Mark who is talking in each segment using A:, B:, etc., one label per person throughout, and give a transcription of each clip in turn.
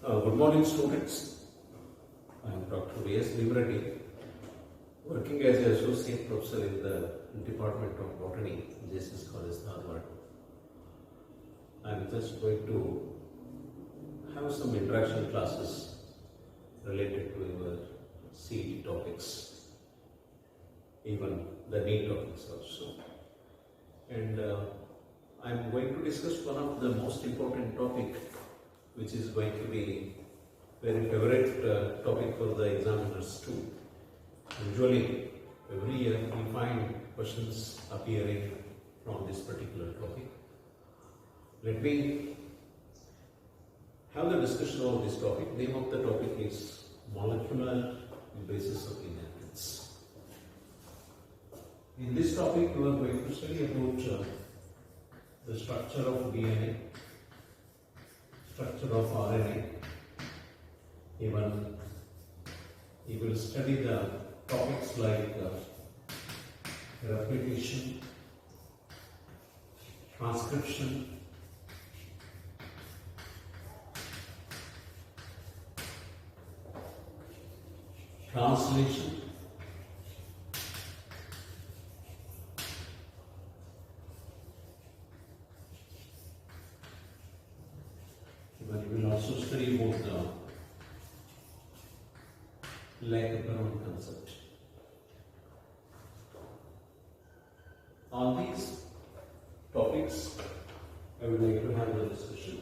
A: Good morning, students. I am Dr. V.S. Livrati, working as an associate professor in the Department of Botany, JSS College, Harvard. I am just going to have some interaction classes related to your CET topics, even the NEET topics also. And I am going to discuss one of the most important topic, which is going to be very favorite topic for the examiners too. Usually, every year we find questions appearing from this particular topic. Let me have the discussion on this topic. Name of the topic is Molecular Basis of Inheritance. In this topic, we are going to study about the structure of DNA, structure of RNA. Even you will study the topics like replication, transcription, translation, but we will also study about the lac-operon concept. On these topics, I would like to have a discussion,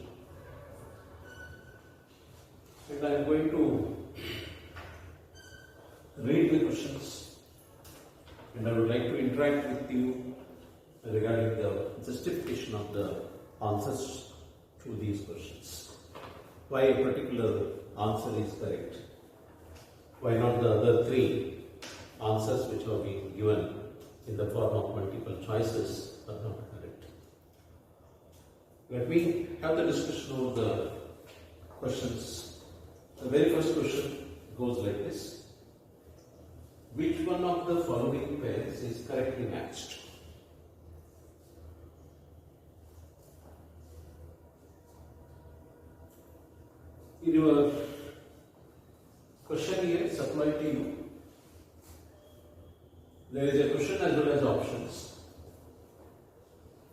A: and I am going to read the questions, and I would like to interact with you regarding the justification of the answers to these questions. Why a particular answer is correct? Why not the other three answers which are being given in the form of multiple choices are not correct? Let me have the discussion of the questions. The very first question goes like this. Which one of the following pairs is correctly matched? In your question here supplied to you, there is a question as well as options.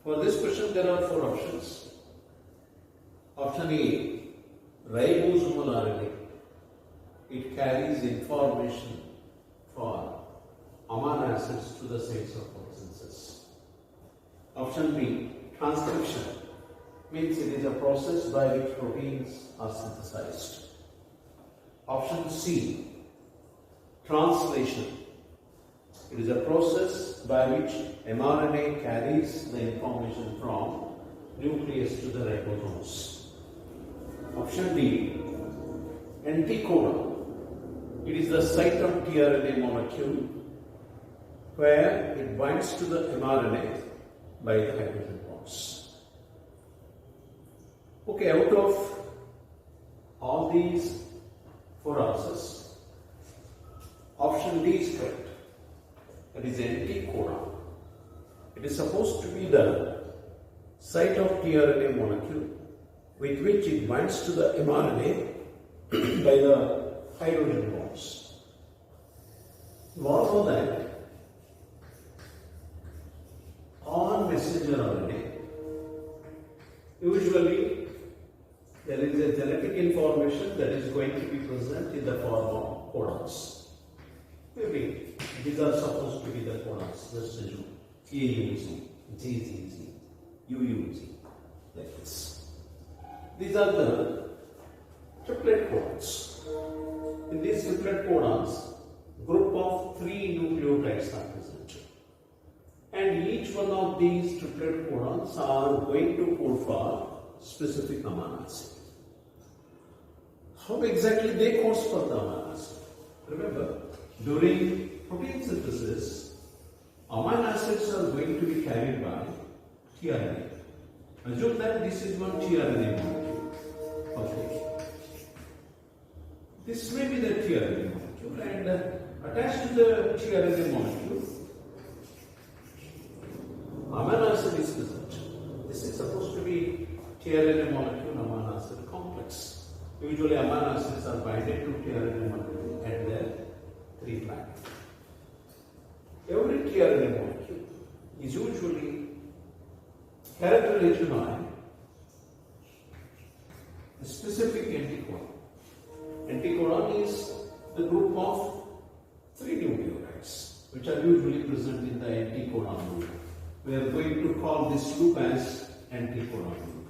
A: For this question, there are four options. Option A, ribosomal RNA. It carries information for amino acids to the sites of photosynthesis. Option B, transcription, means it is a process by which proteins are synthesized. Option C, translation, it is a process by which mRNA carries the information from nucleus to the ribosomes. Option D, anticodon, it is the site of tRNA molecule where it binds to the mRNA by the hydrogen bonds. Okay, out of all these four answers, option D is correct. That is anticodon. It is supposed to be the site of tRNA molecule with which it binds to the mRNA by the hydrogen bonds. You all know that on messenger RNA, usually there is a genetic information that is going to be present in the form of codons. Maybe these are supposed to be the codons, just as AUG, GGG, UUG, like this. These are the triplet codons. In these triplet codons, group of 3 nucleotides are present. And each one of these triplet codons are going to code for specific amino acid. How exactly they code for the amino acid? Remember, during protein synthesis, amino acids are going to be carried by tRNA. Assume that this is one tRNA molecule. Okay. This may be the tRNA molecule, and attached to the tRNA molecule, amino acid is present. This is supposed to be tRNA molecule amino acid complex. Usually amino acids are binded to tRNA molecule at their 3' prime. Every tRNA molecule is usually characterized by a specific anticodon. Anticodon is the group of 3 nucleotides which are usually present in the anticodon loop. We are going to call this loop as anticodon loop.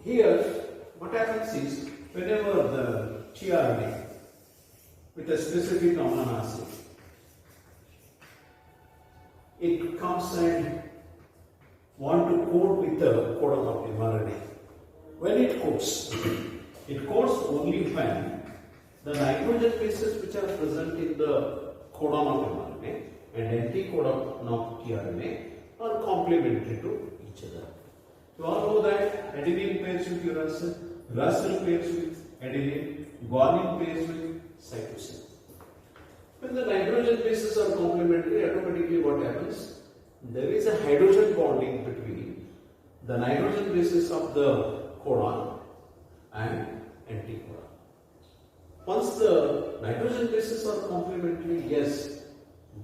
A: Here, what happens is whenever the tRNA with a specific amino acid, it comes and want to code with the codon of mRNA. When it codes only when the nitrogen bases which are present in the codon of mRNA and anticodon of tRNA are complementary to each other. You all know that adenine pairs with uracil, uracil pairs with adenine, guanine pairs with cytosine. When the nitrogen bases are complementary, automatically what happens? There is a hydrogen bonding between the nitrogen bases of the codon and anticodon. Once the nitrogen bases are complementary, yes,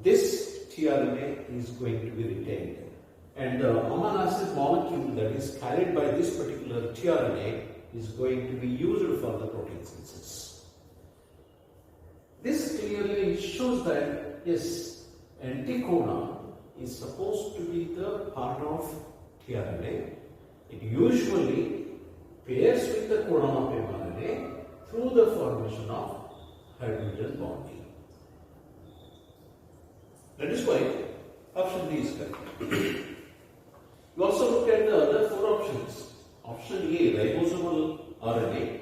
A: this tRNA is going to be retained. And the amino acid molecule that is carried by this particular tRNA is going to be used for the protein synthesis. This clearly shows that, yes, anticodon is supposed to be the part of tRNA. It usually pairs with the codon of mRNA through the formation of hydrogen bonding. That is why option D is correct. You also look at the other 4 options. Option A, ribosomal RNA.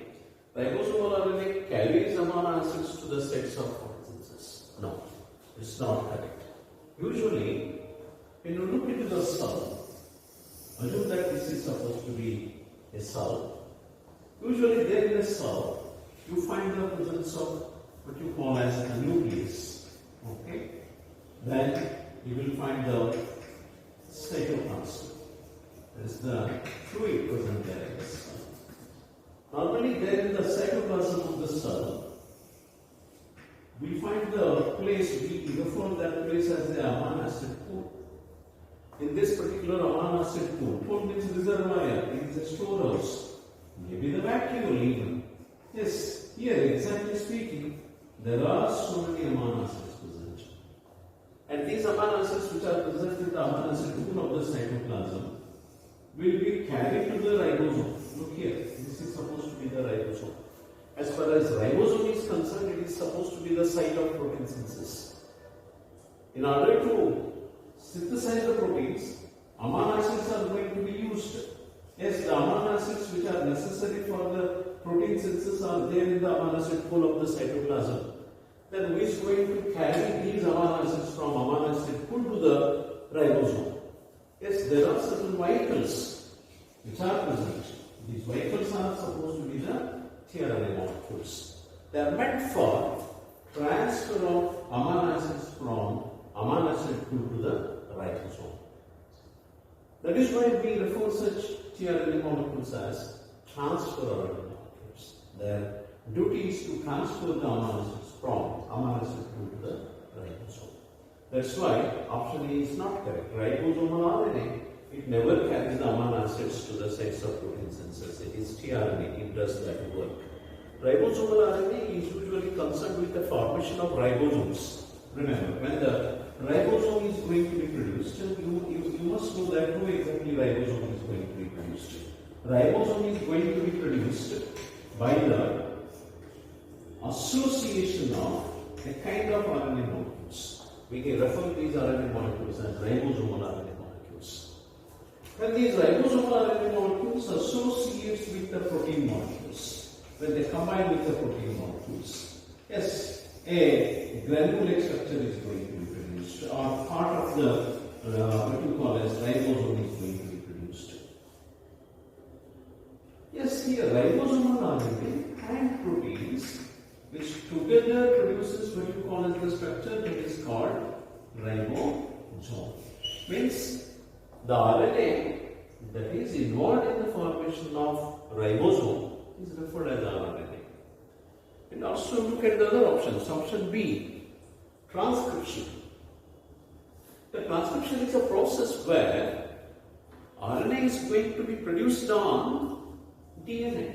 A: Ribosomal RNA carries amino acids to the sets of photosynthesis. No, it's not correct. Usually, when you look into the cell, assume that this is supposed to be a cell. Usually, there in a cell, you find the presence of what you call as a nucleus. Okay? Then you will find the cytoplasm. That is the fluid present there in the cell. Normally, there in the cytoplasm of the cell, we find the place, we refer that place as the amino acid pool. In this particular amino acid pool means reservoir, it is a storehouse, maybe the vacuole even. Yes, here exactly speaking, there are so many amino acids present. And these amino acids which are present in the amino acid pool of the cytoplasm will be carried to the ribosome. Look here, this is supposed to be the ribosome. As far as ribosome is concerned, it is supposed to be the site of protein synthesis. In order to synthesize the proteins, amino acids are going to be used. Yes, the amino acids which are necessary for the protein synthesis are there in the amino acid pool of the cytoplasm. Then who is going to carry these amino acids from amino acid pool to the ribosome? Yes, there are certain vehicles which are present. These vehicles are supposed to be the tRNA molecules. They are meant for transfer of amino acids from amino acid pool to the ribosome. That is why we refer such tRNA molecules as transfer RNA molecules. Their duty is to transfer the amino acids from amino acid pool to the ribosome. That's why option A is not correct. Ribosomal RNA, it never carries the amino acids to the sites of protein synthesis. It is tRNA, it does that work. Ribosomal RNA is usually concerned with the formation of ribosomes. Remember, when the ribosome is going to be produced, you must know that how exactly ribosome is going to be produced. Ribosome is going to be produced by the association of a kind of RNA molecules. We can refer these RNA molecules as ribosomal RNA molecules. When these ribosomal RNA molecules associate with the protein molecules, when they combine with the protein molecules, yes, a granulate structure is going to be produced, or part of the what you call as ribosome is going to be produced. Yes, here ribosomal RNA and proteins, which together produces what you call as the structure that is called ribosome. Means the RNA that is involved in the formation of ribosome is referred as RNA. And also look at the other options. Option B, transcription. The transcription is a process where RNA is going to be produced on DNA.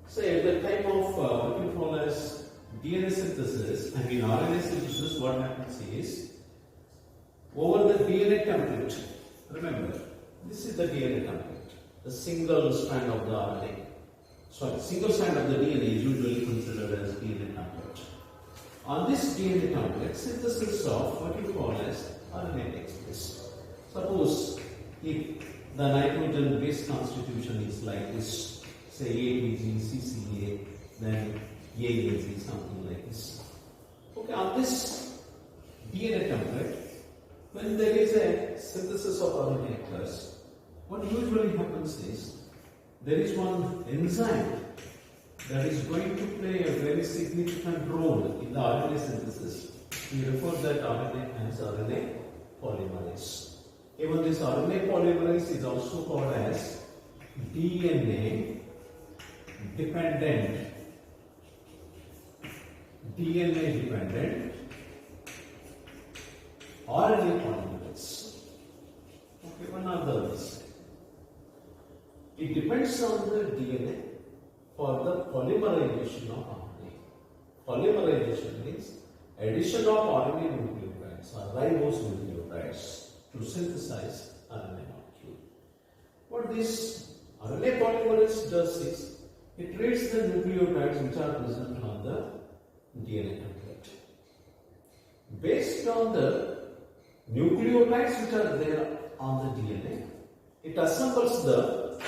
A: Say at the time of what you call as DNA synthesis, RNA synthesis, what happens is over the DNA template. Remember, this is the DNA template, the single strand of the RNA. Sorry, single strand of the DNA is usually considered as DNA template. On this DNA template, synthesis of what you call as RNA takes place. Suppose if the nitrogen base constitution is like this, say ATG, CCA, then AAG, something like this. Okay, on this DNA template, when there is a synthesis of RNA occurs, what usually happens is there is one enzyme that is going to play a very significant role in the RNA synthesis. We refer that RNA as RNA polymerase. Even this RNA polymerase is also called as DNA dependent RNA polymerase. Okay, one of those. It depends on the DNA for the polymerization of RNA. Polymerization means addition of RNA nucleotides or ribose nucleotides to synthesize RNA molecule. What this RNA polymerase does is it reads the nucleotides which are present on the DNA template. Based on the nucleotides which are there on the DNA, it assembles the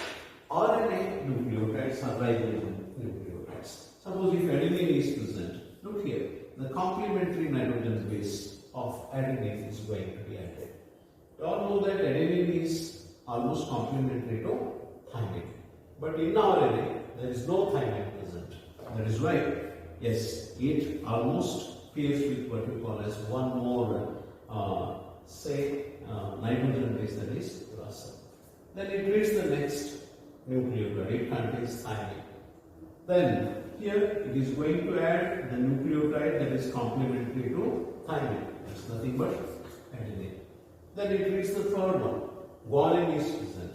A: RNA nucleotides or ribose nucleotides. Suppose if adenine is present, look here, the complementary nitrogen base of adenine is going to be added. You all know that adenine is almost complementary to thymine. But in RNA, there is no thymine present. That is why, yes, it almost pairs with what you call as one more, nitrogen base, that is Russell. Then it reads the next nucleotide, it contains thymine. Then here it is going to add the nucleotide that is complementary to thymine. It's nothing but adenine. Then it reads the third one, guanine is present.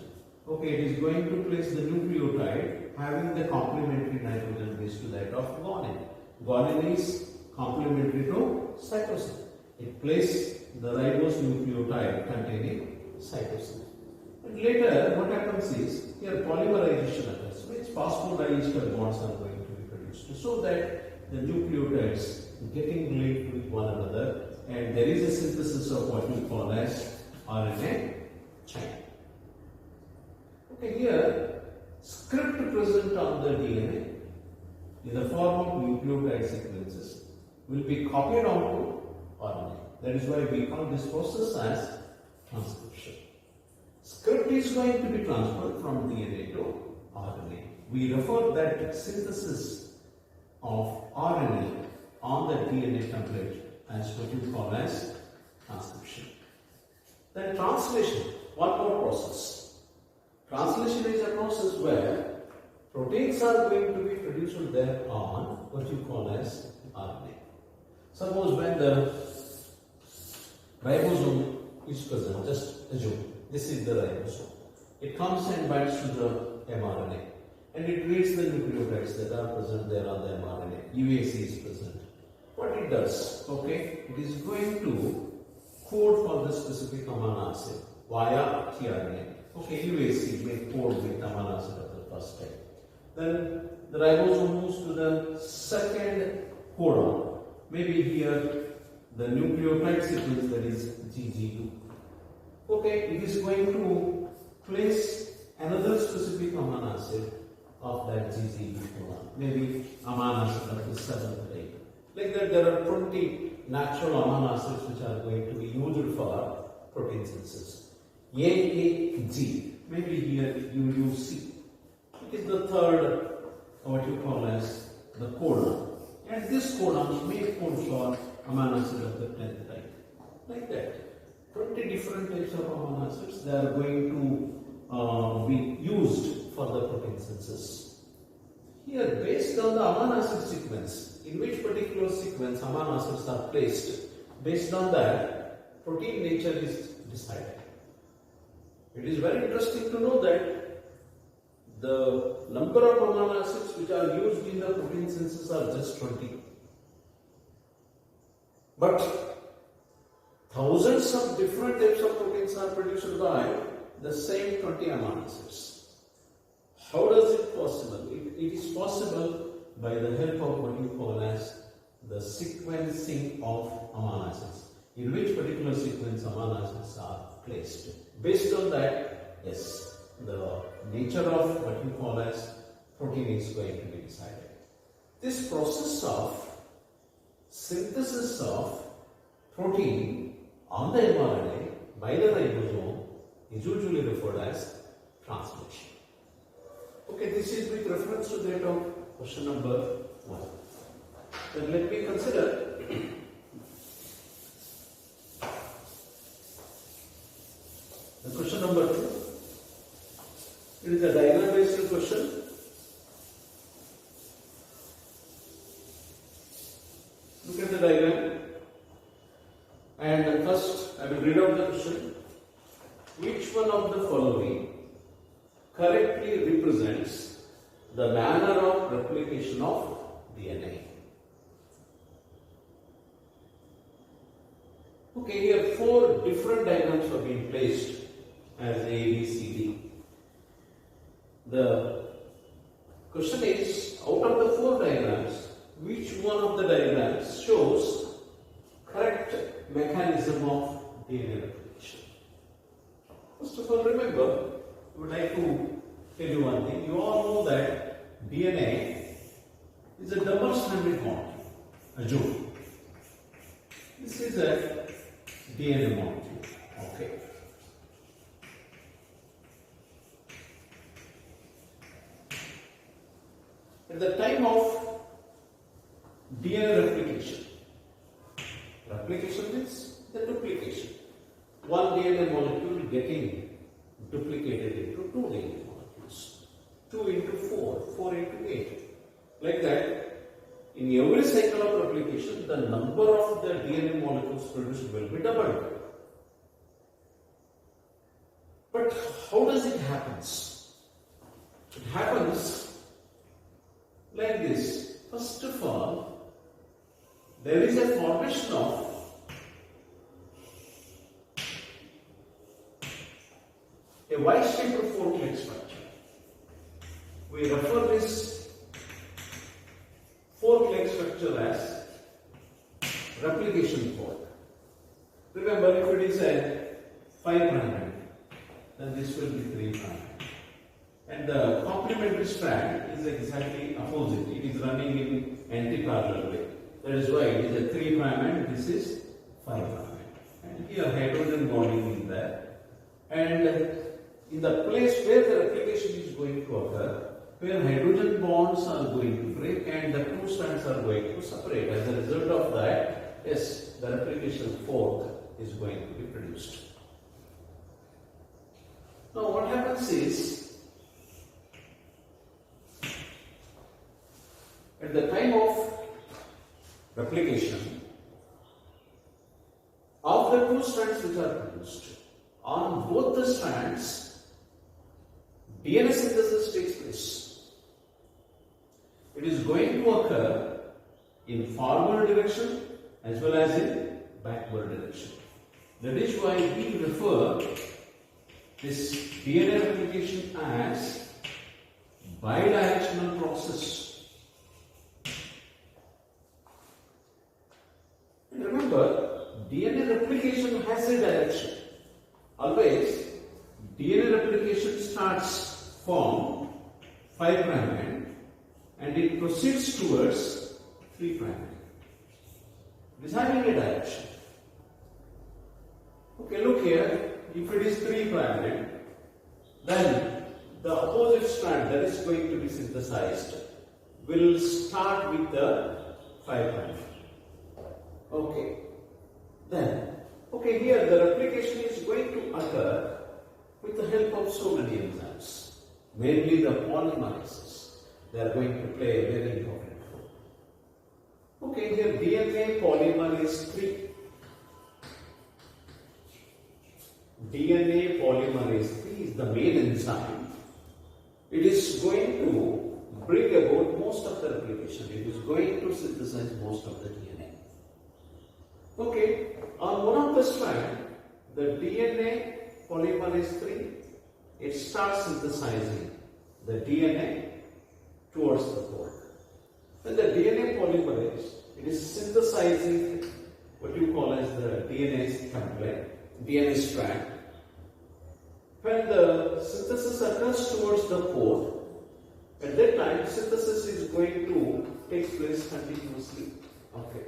A: Okay, it is going to place the nucleotide having the complementary nitrogen base to that of guanine. Guanine is complementary to cytosine. It places the ribose nucleotide containing cytosine. And later, what happens is, here polymerization occurs, which phosphodiester bonds are going to be produced, so that the nucleotides getting linked with one another, and there is a synthesis of what we call as RNA chain. Okay, here script present on the DNA in the form of nucleotide sequences will be copied onto RNA. That is why we call this process as transcription. Script is going to be transferred from DNA to RNA. We refer that synthesis of RNA on the DNA template as what you call as transcription. Then translation, one more process. Translation is a process where proteins are going to be produced there on what you call as RNA. Suppose when the ribosome is present, just assume this is the ribosome. It comes and binds to the mRNA and it reads the nucleotides that are present there on the mRNA. UAC is present. What it does, okay, it is going to code for the specific amino acid via tRNA. Okay, UAC may code with amino acid of the first type. Then the ribosome moves to the second codon. Maybe here the nucleotide sequence, that is GG2. Okay, it is going to place another specific amino acid of that GG2 codon. Maybe amino acid of the seventh type. Like that, there are 20 natural amino acids which are going to be used for protein synthesis. AAG, maybe here UUC. It is the third, what you call as the codon. And this codon may code for amino acid of the 10th type. Like that. 20 different types of amino acids, they are going to be used for the protein synthesis. Here, based on the amino acid sequence, in which particular sequence amino acids are placed, based on that, protein nature is decided. It is very interesting to know that the number of amino acids which are used in the protein synthesis are just 20. But thousands of different types of proteins are produced by the same 20 amino acids. How does it possible? It is possible by the help of what you call as the sequencing of amino acids. In which particular sequence amino acids are placed. Based on that, yes, the nature of what you call as protein is going to be decided. This process of synthesis of protein on the mRNA by the ribosome is usually referred as transcription. Okay, this is with reference to that of question number 1. Then let me consider the question number 2. It is a diagram based question. Look at the diagram. And first I will read out the question. Which one of the following correctly represents the manner of replication of DNA? Okay, here 4 different diagrams have been placed as A, B, C, D. The question is, out of the 4 diagrams, which one of the diagrams shows correct mechanism of DNA replication? First of all, remember, I would like to tell you one thing. You all know that DNA is a double-stranded molecule, a gene. This is a DNA molecule. Okay. At the time of DNA replication means the duplication. One DNA molecule getting duplicated into 2 DNA molecules. 2 into 4, 4 into 8. Like that, in every cycle of replication, the number of the DNA molecules produced will be doubled. But how does it happen? It happens like this. First of all, there is a formation of a Y-shaped 4-click structure. We refer this 4-click structure as replication fork. Remember, if it is a 5' end, then this will be 3'. And the complementary strand is exactly opposite. It is running in anti-parallel way. That is why it is a 3' and this is 5'. And here hydrogen bonding is there. And in the place where the replication is going to occur, where hydrogen bonds are going to break and the 2 strands are going to separate. As a result of that, yes, the replication fork is going to be produced. Now what happens is, at the time of replication, of the 2 strands which are produced, on both the strands, DNA synthesis takes place. It is going to occur in forward direction as well as in backward direction. That is why we refer this DNA replication as bidirectional process. And remember, DNA replication has a direction. Always, DNA replication starts from 5' end and it proceeds towards 3'. It is having a direction. Okay, look here. If it is 3' end, then the opposite strand that is going to be synthesized will start with the 5'. Okay. Then, okay, here the replication is going to occur with the help of so many enzymes, mainly the polymerases. They are going to play a very important role. Okay, here DNA polymerase 3. DNA polymerase 3 is the main enzyme. It is going to bring about most of the replication. It is going to synthesize most of the DNA. Okay, on one of the strands, the DNA polymerase 3, it starts synthesizing the DNA towards the pole. Then the DNA polymerase, it is synthesizing what you call as the DNA template, DNA strand. When the synthesis occurs towards the pore, at that time synthesis is going to take place continuously. Okay.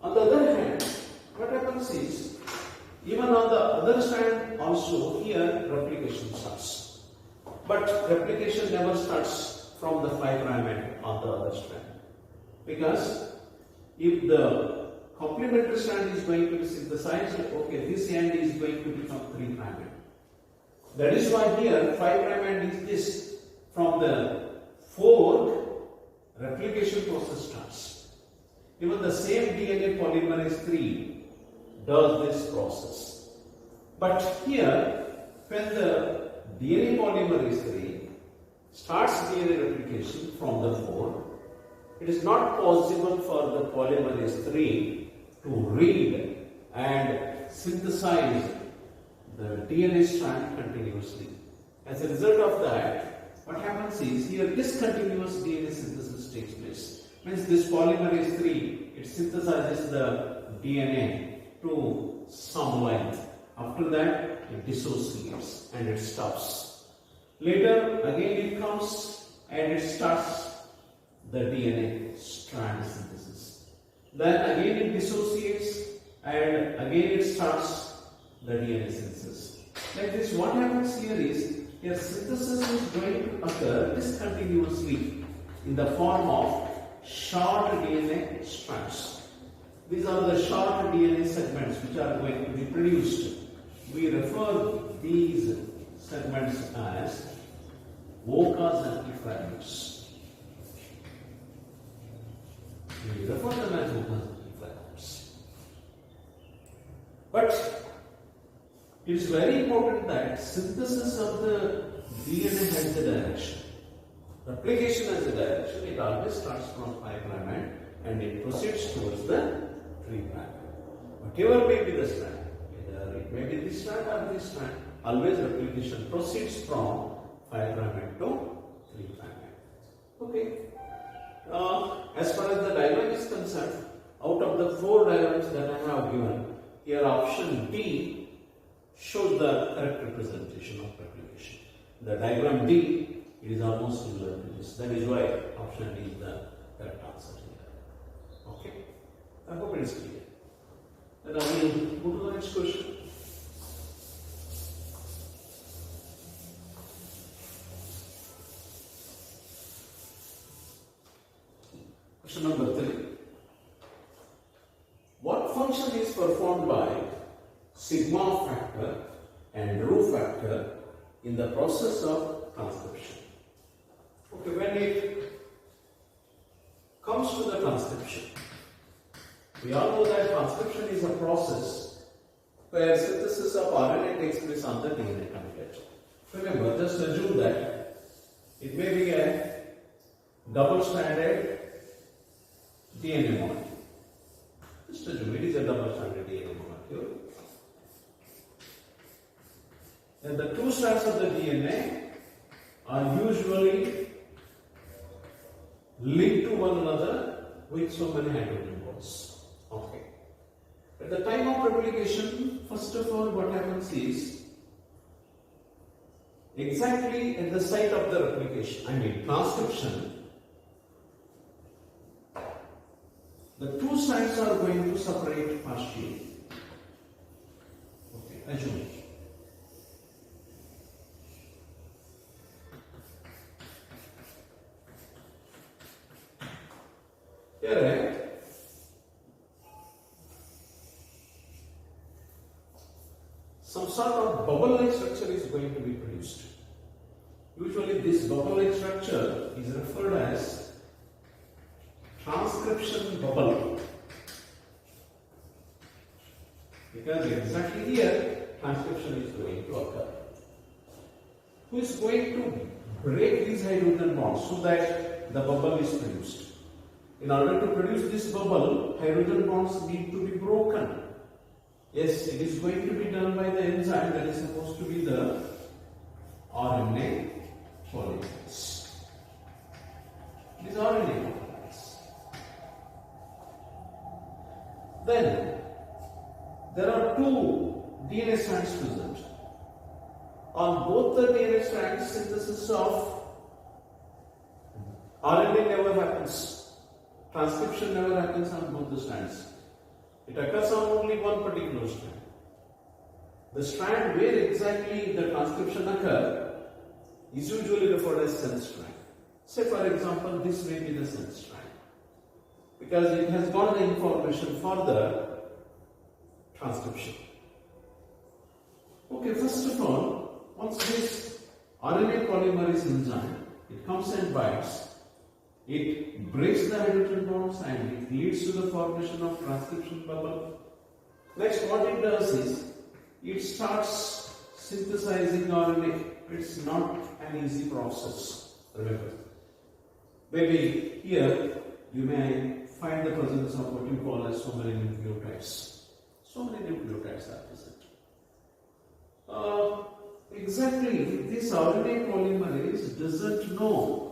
A: On the other hand, what happens is, even on the other strand also here replication starts. But replication never starts from the 5' end on the other strand. Because if the complementary strand is going to be synthesized, okay, this end is going to become 3' end. That is why here 5' end is this. From the fork, replication process starts. Even the same DNA polymerase 3 does this process. But here, when the DNA polymerase 3 starts DNA replication from the fork, it is not possible for the polymerase 3 to read and synthesize the DNA strand continuously. As a result of that, what happens is here discontinuous DNA synthesis takes place. Means this polymerase 3, it synthesizes the DNA to some length. After that, it dissociates and it stops. Later, again it comes and it starts the DNA strand synthesis. Then again it dissociates and again it starts the DNA synthesis. Like this, what happens here is, here synthesis is going to occur discontinuously in the form of short DNA strands. These are the short DNA segments which are going to be produced. We refer these segments as Okazaki fragments. We refer them as Okazaki fragments. But it is very important that synthesis of the DNA has a direction. Replication has a direction. It always starts from 5' end and it proceeds towards the 3' end. Whatever may be the strand, either it may be this strand or this strand, always replication proceeds from 5' end to 3' end. Okay. As far as the diagram is concerned, out of the 4 diagrams that I have given, here option D shows the correct representation of replication. The diagram D, it is almost similar to this. That is why option D is the correct answer here. Okay. I hope it is clear. Then I will move to the next question. Question number 3. What function is performed by sigma factor and rho factor in the process of transcription? Okay, when it comes to the transcription, we all know that transcription is a process where synthesis of RNA takes place on the DNA template. Remember, just assume that it may be a double-stranded DNA molecule. Just assume it is a double-stranded DNA molecule. And the 2 strands of the DNA are usually linked to one another with so many hydrogen bonds. Okay. At the time of replication, first of all, what happens is, exactly at the site of the replication, transcription, the 2 strands are going to separate partially. Okay, assume. Here, sort of bubble-like structure is going to be produced. Usually this bubble-like structure is referred as transcription bubble, because exactly here transcription is going to occur. Who is going to break these hydrogen bonds so that the bubble is produced? In order to produce this bubble, hydrogen bonds need to be broken. Yes, it is going to be done by the enzyme that is supposed to be the RNA polymerase. It is RNA polymerase. Then there are two DNA strands present. On both the DNA strands, synthesis of RNA never happens. Transcription never happens on both the strands. It occurs on only one particular strand. The strand where exactly the transcription occurs is usually referred as sense strand. Say for example, this may be the sense strand, because it has got the information for the transcription. Okay, first of all, once this RNA polymerase enzyme, it comes and binds, it breaks the hydrogen bonds and it leads to the formation of transcription bubble. Next, what it does is, it starts synthesizing RNA. It's not an easy process, remember. Maybe here you may find the presence of what you call as so many nucleotides. So many nucleotides are present. Exactly, this RNA polymerase doesn't know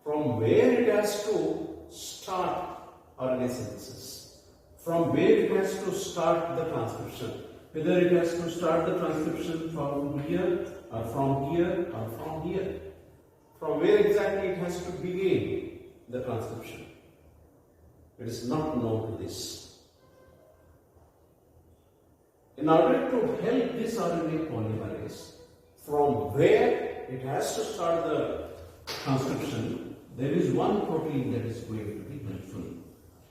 A: from where it has to start RNA synthesis, from where it has to start the transcription, whether it has to start the transcription from here or from here or from here, from where exactly it has to begin the transcription. It is not known to this. In order to help this RNA polymerase, from where it has to start the transcription, there is one protein that is going to be helpful.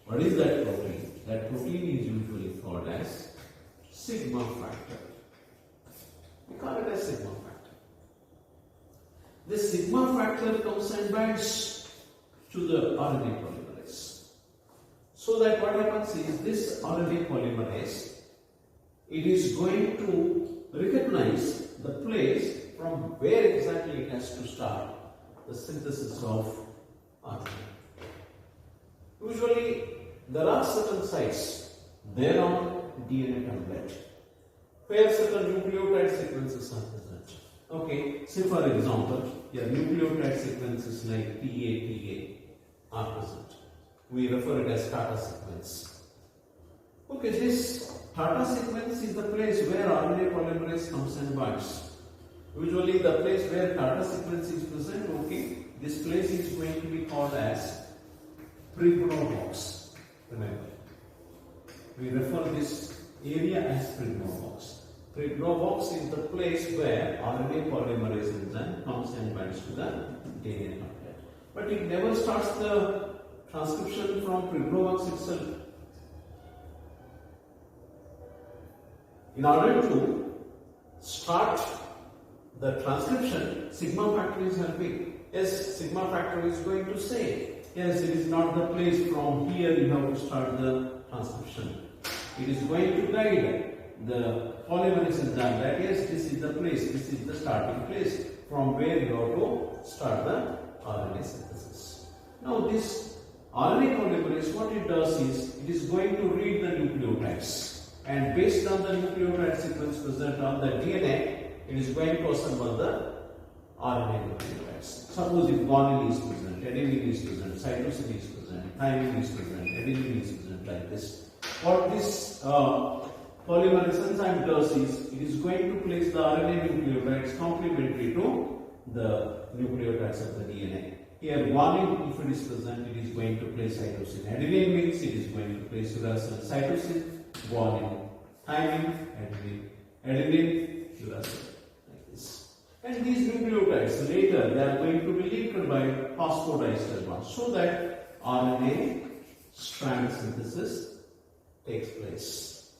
A: What is that protein? That protein is usually called as sigma factor. We call it as sigma factor. This sigma factor comes and binds to the RNA polymerase. So that what happens is, this RNA polymerase, it is going to recognize the place from where exactly it has to start the synthesis of RNA. Usually there are certain sites there on DNA template where certain nucleotide sequences are present. Okay, say for example, here nucleotide sequences like TA are present. We refer it as Tata sequence. Okay, this Tata sequence is the place where RNA polymerase comes and binds. Usually the place where Tata sequence is present, okay, this place is going to be called as Pribro box. Remember, we refer this area as Pribro box. Pribro box is the place where RNA polymerase enzyme comes and binds to the DNA template. But it never starts the transcription from Pribro box itself. In order to start the transcription, sigma factor is helping. Yes, sigma factor is going to say, yes, it is not the place from here you have to start the transcription. It is going to guide the polymerase enzyme that yes, this is the place, this is the starting place from where you have to start the RNA synthesis. Now this RNA polymerase, what it does is, it is going to read the nucleotides. And based on the nucleotide sequence present on the DNA, it is going to assemble the RNA nucleotides. Suppose if guanine is present, adenine is present, cytosine is present, thymine is present, adenine is present, like this. What this polymerase enzyme does is, it is going to place the RNA nucleotides complementary to the nucleotides of the DNA. Here guanine, if it is present, it is going to place cytosine. Adenine means it is going to place uracil. Cytosine, guanine. Thymine, adenine, uracil, like this. And these nucleotides later they are going to be linked by phosphodiester bonds so that RNA strand synthesis takes place.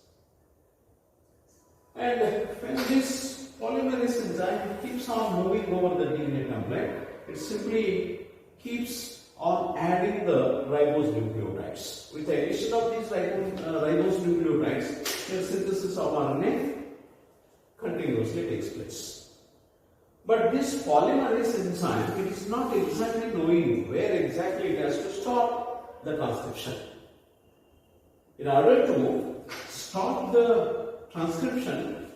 A: And when this polymerase enzyme keeps on moving over the DNA template, it simply keeps on adding the ribose nucleotides. With the addition of these ribose nucleotides, the synthesis of RNA continuously takes place. But this polymerase enzyme, it is not exactly knowing where exactly it has to stop the transcription. In order to stop the transcription,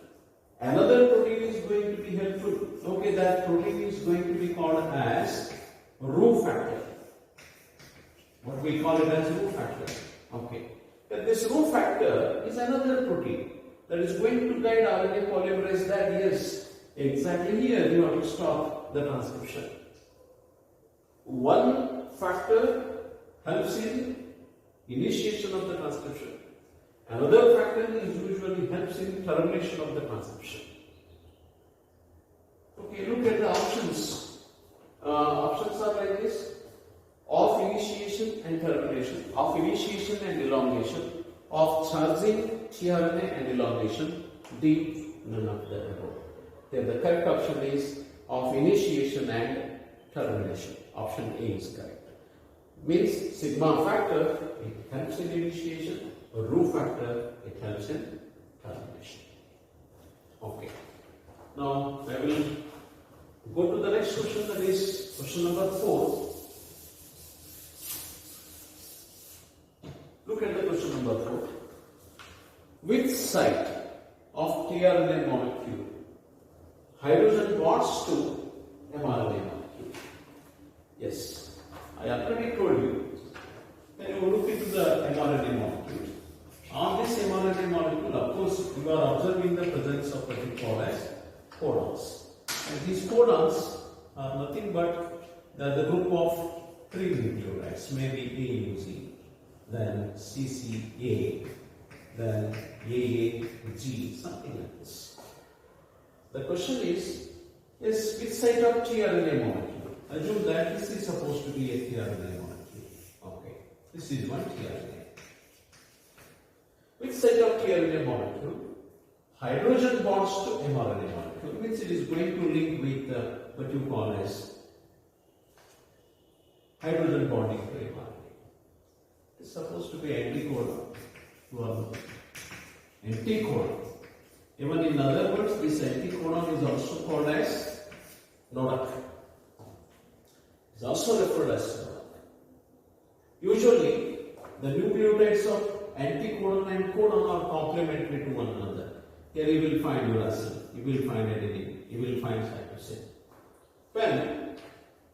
A: another protein is going to be helpful. Okay, that protein is going to be called as Rho factor. What we call it as Rho factor. Okay. But this Rho factor is another protein that is going to guide RNA polymerase that yes, exactly here you have to stop the transcription. One factor helps in initiation of the transcription. Another factor is usually helps in termination of the transcription. Okay, look at the options. Options are like this: of initiation and termination, of initiation and elongation, of charging tRNA and elongation. D, none of the above. Then the correct option is of initiation and termination. Option A is correct. Means sigma factor, it helps in initiation. Rho factor, it helps in termination. Okay. Now I will go to the next question, that is question number 4. Look at the question number 4. Which site of tRNA molecule hydrogen bonds to mRNA molecule? Yes, I already told you. When you look into the mRNA molecule, on this mRNA molecule, of course, you are observing the presence of what we call as codons. And these codons are nothing but the group of 3 nucleotides, maybe AUG, then CCA, then AAG, something like this. The question is, yes, which site of tRNA molecule? Assume that this is supposed to be a tRNA molecule. Okay, this is one tRNA. Which site of tRNA molecule hydrogen bonds to mRNA molecule, means it is going to link with what you call as hydrogen bonding to mRNA. It is supposed to be anticodon. Anticodon. Even in other words, this anticodon is also called as NODAC. It is also referred as NODAC. Usually, the nucleotides of anticodon and codon are complementary to one another. Here you will find uracil, you will find adenine, you will find cytosine. When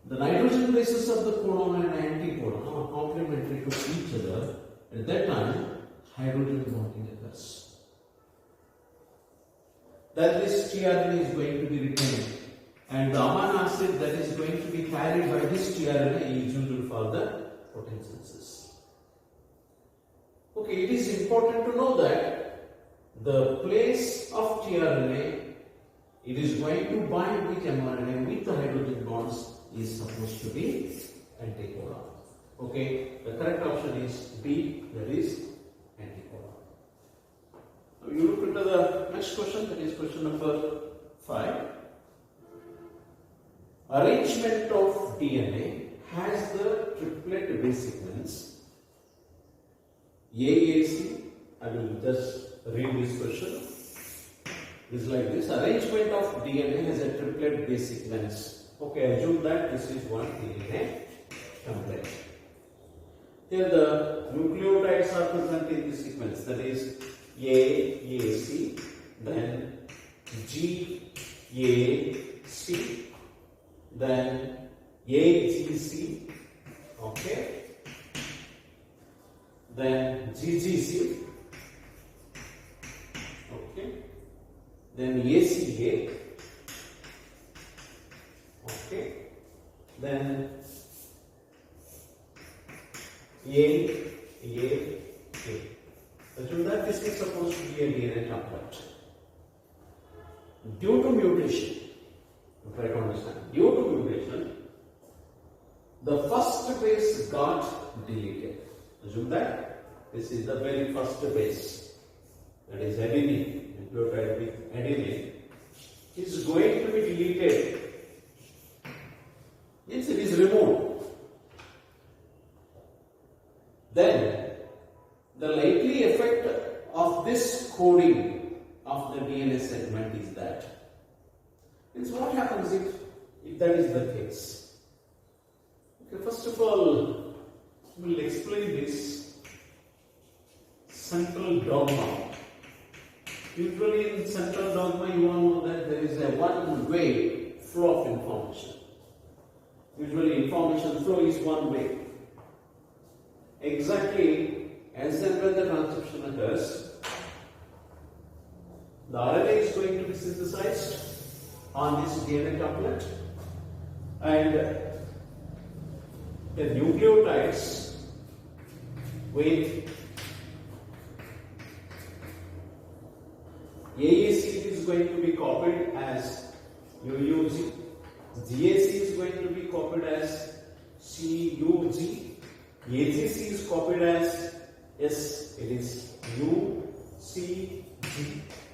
A: the nitrogen bases of the codon and anticodon are complementary to each other, at that time hydrogen bonding occurs. Then this tRNA is going to be retained, and the amino acid that is going to be carried by this tRNA is used for the protein synthesis. Okay, it is important to know that the place of tRNA, it is going to bind with mRNA with the hydrogen bonds, is supposed to be anticodon. Okay, the correct option is B, that is anticodon. Now you look into the next question, that is question number 5. Arrangement of DNA has the triplet base sequence AAC. I will just read this question. It is like this: arrangement of DNA has a triplet base sequence. Okay, assume that this is one DNA template. Here the nucleotides are present in this sequence, that is AAC, then GAC, then AGC, okay, then GGC, okay, then ACA, okay, then AAA. Assume that this is supposed to be a DNA template. Due to mutation, try to understand, due to mutation, the first base got deleted. Assume that this is the very first base, that is adenine, and nucleotide with adenine is going to be deleted. Means it is removed. Then the likely effect of this coding of the DNA segment is that. Means what happens if that is the case? Okay, first of all, we will explain this central dogma. Usually in central dogma you all know that there is a one-way flow of information. Usually information flow is one way. Exactly as and when the transcription occurs, the RNA is going to be synthesized on this DNA couplet, and the nucleotides with AAC is going to be copied as UUG, GAC is going to be copied as CUG, AGC is copied as it is UCG,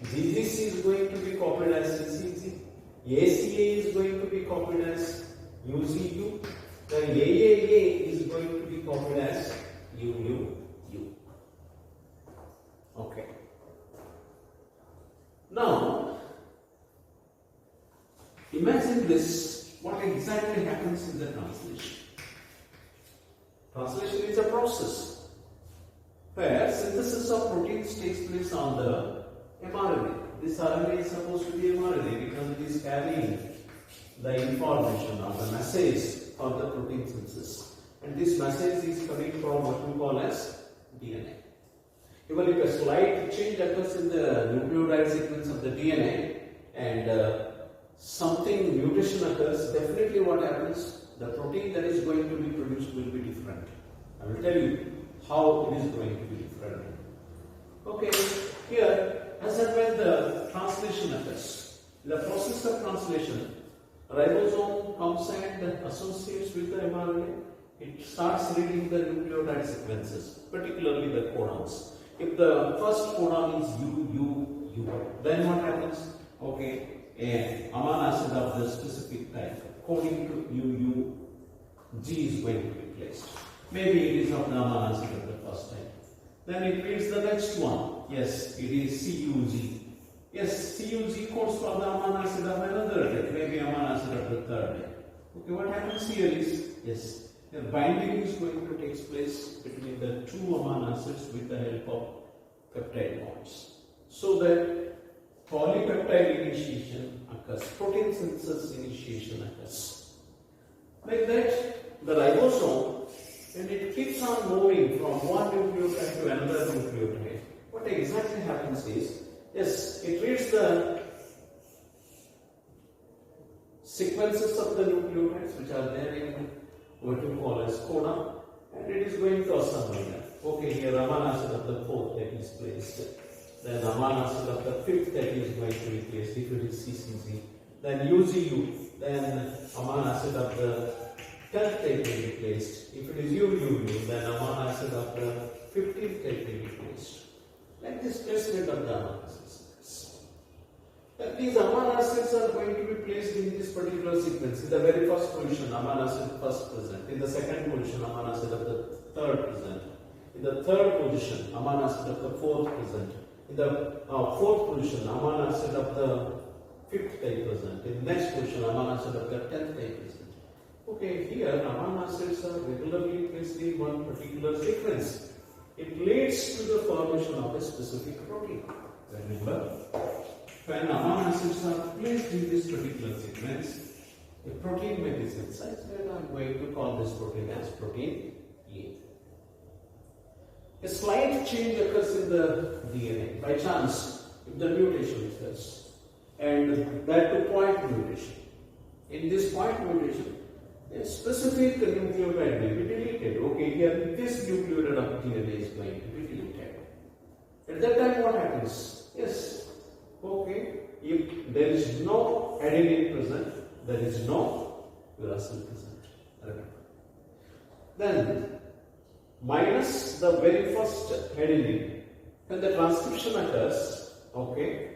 A: GGC is going to be copied as CCG, ACA is going to be copied as UCU, the AAA is going to be copied as UUU. Okay. Now, imagine this, what exactly happens in the translation. Translation is a process where synthesis of proteins takes place on the mRNA. This RNA is supposed to be mRNA because it is carrying the information or the message for the protein synthesis. And this message is coming from what we call as DNA. Even if a slight change occurs in the nucleotide sequence of the DNA and something mutation occurs, definitely what happens, the protein that is going to be produced will be different. I will tell you how it is going to be different. Okay, here as and when the translation occurs, in the process of translation, ribosome comes and associates with the mRNA. It starts reading the nucleotide sequences, particularly the codons. If the first codon is UUU, then what happens? Okay, an amino acid of the specific type coding to UUG is going to be placed. Maybe it is of the amino acid of the first type. Then it reads the next one. Yes, it is CUG. Yes, CUG codes for the amino acid of another type, maybe amino acid of the third type. Okay, what happens here is, yes, the binding is going to take place between the two amino acids with the help of peptide bonds, so that polypeptide initiation occurs, protein synthesis initiation occurs. Like that, the ribosome, when it keeps on moving from one nucleotide to another nucleotide, what exactly happens is, yes, it reads the sequences of the nucleotides which are there in what we call as codon, and it is going to assemble them. Okay, here amino acid of the fourth that is placed, then amino acid of the fifth that is going to be placed if it is CCG, then UGU, then amino acid of the 10th type will be placed. If it is UUU, then amino acid of the 15th type will be placed. Like this placement of the amino acids. That these amino acids are going to be placed in this particular sequence. In the very first position, amino acid first present. In the second position, amino acid of the third present. In the third position, amino acid of the fourth present. In the fourth position, amino acid of the fifth type present. In the next position, amino acid of the 10th type present. Okay, here amino acids are regularly placed in one particular sequence. It leads to the formation of a specific protein. Remember, when amino acids are placed in this particular sequence, a protein may be synthesized, and I am going to call this protein as protein A. A slight change occurs in the DNA by chance if the mutation occurs, and that to point mutation. In this point mutation, a specific nucleotide will be deleted. Okay, here this nucleotide of DNA is going to be deleted. At that time, what happens? Yes, okay, if there is no adenine present, there is no uracil present. Remember. Then, minus the very first adenine, when the transcription occurs, okay,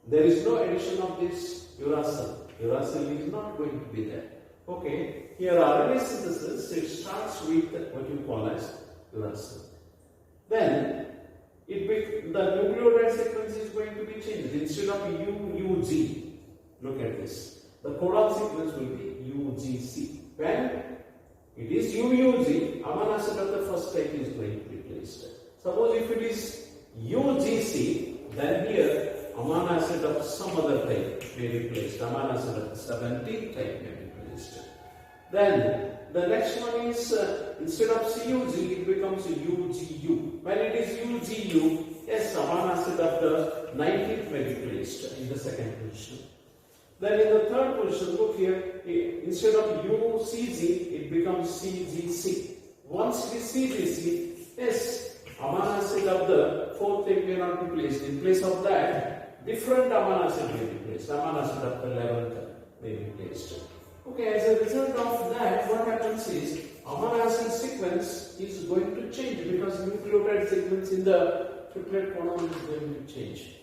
A: There is no addition of this uracil. Uracil is not going to be there. Okay, here RNA synthesis, it starts with what you call as uracil. Then the nucleotide sequence is going to be changed. Instead of UUG, look at this. The codon sequence will be UGC. When it is UUG, amino acid of the first type is going to be placed. Suppose if it is UGC, then here amino acid of some other type may be placed. Amino acid of the 17th type may be placed. Then the next one is instead of CUG, it becomes UGU. When it is UGU, yes, amino acid of the 19th may be placed in the second position. Then in the third position, look here, instead of UCG, it becomes CGC. Once it is CGC, yes, amino acid of the fourth type may not be placed. In place of that, different amino acid may be placed. Amino acid of the 11th may be placed. Okay, as a result of that, what happens is amino acid sequence is going to change because nucleotide sequence in the triplet codon is going to change.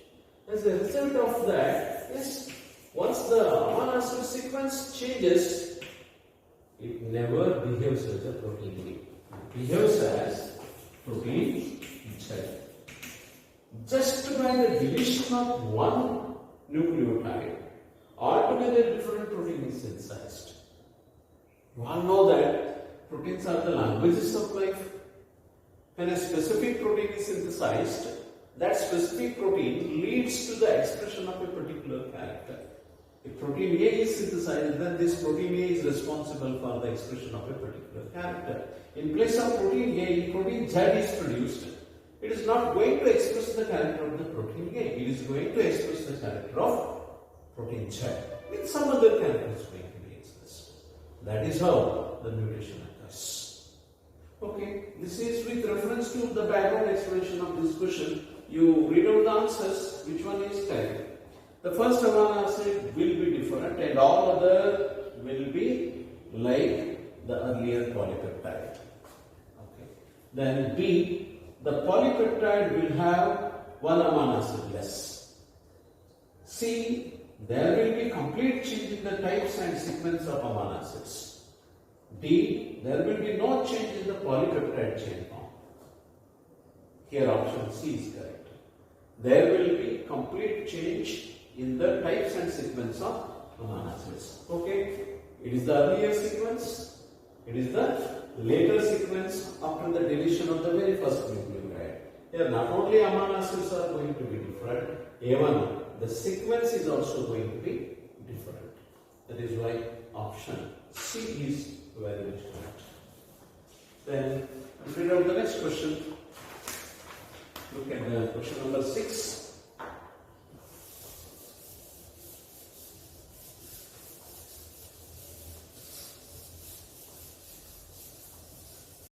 A: As a result of that, yes, once the amino acid sequence changes, it never behaves as a protein. It behaves as protein Z. Just by the deletion of one nucleotide, altogether different protein is synthesized. You all know that proteins are the languages of life. When a specific protein is synthesized, that specific protein leads to the expression of a particular character. If protein A is synthesized, then this protein A is responsible for the expression of a particular character. In place of protein A, protein Z is produced. It is not going to express the character of the protein A. It is going to express the character of protein Z with some other characters going to be expressed. That is how the mutation occurs. Okay, this is with reference to the background explanation of this question. You read out the answers, which one is correct. The first amino acid will be different and all other will be like the earlier polypeptide. Okay. Then B, the polypeptide will have one amino acid less. C, there will be complete change in the types and sequence of amino acids. D, there will be no change in the polypeptide chain form. Here option C is correct. There will be complete change in the types and sequence of amino acids. Okay, it is the earlier sequence, it is the later sequence after the deletion of the very first nucleotide. Here not only amino acids are going to be different, even the sequence is also going to be different. That is why option C is very much correct. Then read out the next question. Look at the question number 6.